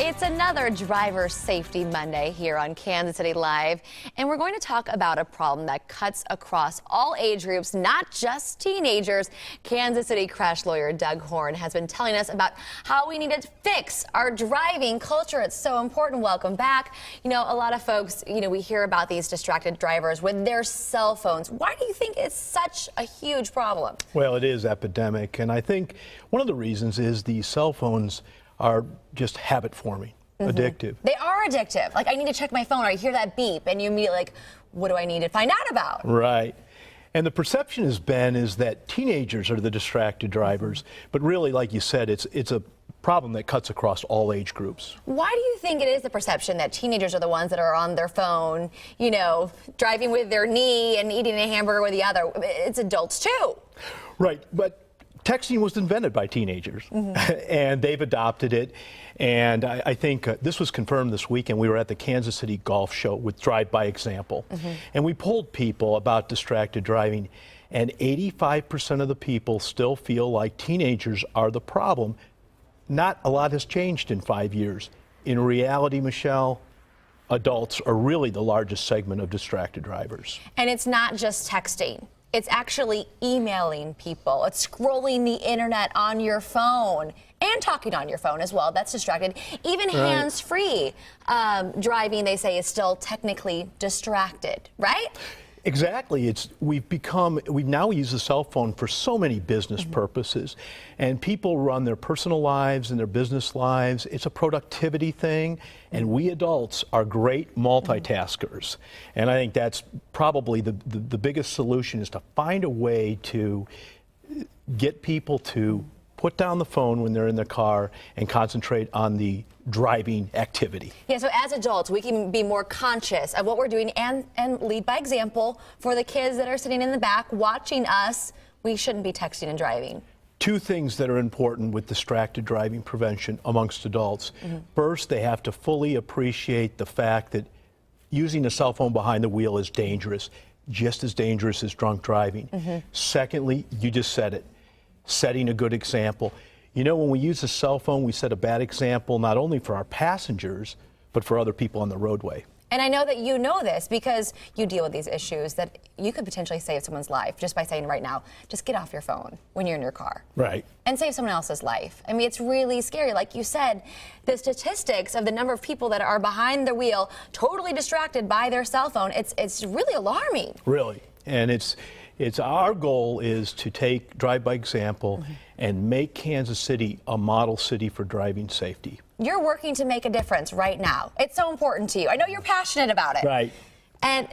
It's another Driver Safety Monday here on Kansas City Live, and we're going to talk about a problem that cuts across all age groups, not just teenagers. Kansas City crash lawyer Doug Horn has been telling us about how we need to fix our driving culture. It's so important. Welcome back. You know, a lot of folks, we hear about these distracted drivers with their cell phones. Why do you think it's such a huge problem? Well, it is epidemic, and I think one of the reasons is these cell phones are just habit forming, addictive. They are addictive. Like, I need to check my phone, or I hear that beep, and you immediately like, what do I need to find out about? Right. And the perception has been is that teenagers are the distracted drivers, but really, like you said, it's a problem that cuts across all age groups. Why do you think it is the perception that teenagers are the ones that are on their phone, driving with their knee and eating a hamburger with the other? It's adults too. Right, but texting was invented by teenagers, and they've adopted it. And I think this was confirmed this weekend. We were at the Kansas City Golf Show with Drive by Example, and we polled people about distracted driving, and 85% of the people still feel like teenagers are the problem. Not a lot has changed in 5 years. In reality, Michelle, adults are really the largest segment of distracted drivers. And it's not just texting. It's actually emailing people. It's scrolling the internet on your phone and talking on your phone as well. That's distracted. Even hands-free driving, they say, is still technically distracted, right? Exactly. We now use the cell phone for so many business purposes, and people run their personal lives and their business lives. It's a productivity thing, and we adults are great multitaskers. And I think that's probably the biggest solution, is to find a way to get people to put down the phone when they're in their car and concentrate on the driving activity. Yeah, so as adults, we can be more conscious of what we're doing and lead by example for the kids that are sitting in the back watching us. We shouldn't be texting and driving. Two things that are important with distracted driving prevention amongst adults. First, they have to fully appreciate the fact that using a cell phone behind the wheel is dangerous, just as dangerous as drunk driving. Secondly, you just said it, setting a good example. You know, when we use a cell phone, we set a bad example not only for our passengers, but for other people on the roadway. And I know that you know this because you deal with these issues, that you could potentially save someone's life just by saying right now, just get off your phone when you're in your car. Right. And save someone else's life. I mean, it's really scary. Like you said, the statistics of the number of people that are behind the wheel, totally distracted by their cell phone, it's really alarming. Really. And it's our goal is to drive by example and make Kansas City a model city for driving safety. You're working to make a difference right now. It's so important to you. I know you're passionate about it. Right. And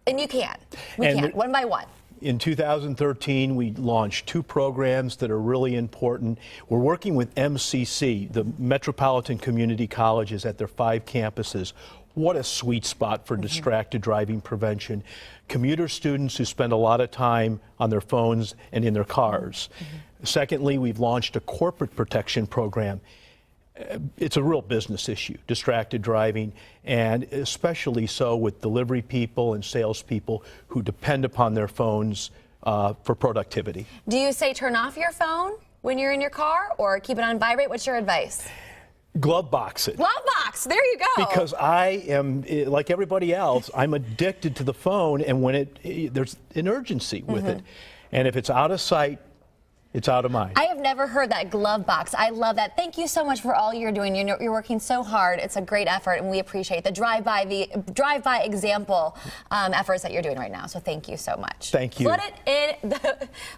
you can. We can, one by one. In 2013, we launched two programs that are really important. We're working with MCC, the Metropolitan Community Colleges, at their 5 campuses. What a sweet spot for distracted driving prevention. Commuter students who spend a lot of time on their phones and in their cars. Secondly, we've launched a corporate protection program. It's a real business issue, distracted driving, and especially so with delivery people and salespeople who depend upon their phones for productivity. Do you say turn off your phone when you're in your car, or keep it on vibrate? What's your advice? Glove box it. Glove box, there you go. Because I am, like everybody else, I'm addicted to the phone, and when there's an urgency with it. And if it's out of sight, it's out of mind. I have never heard that, glove box. I love that. Thank you so much for all you're doing. You're working so hard. It's a great effort, and we appreciate the drive-by example efforts that you're doing right now. So thank you so much. Thank you. Put it in,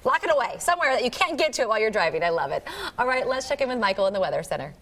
lock it away somewhere that you can't get to it while you're driving. I love it. All right, let's check in with Michael in the Weather Center.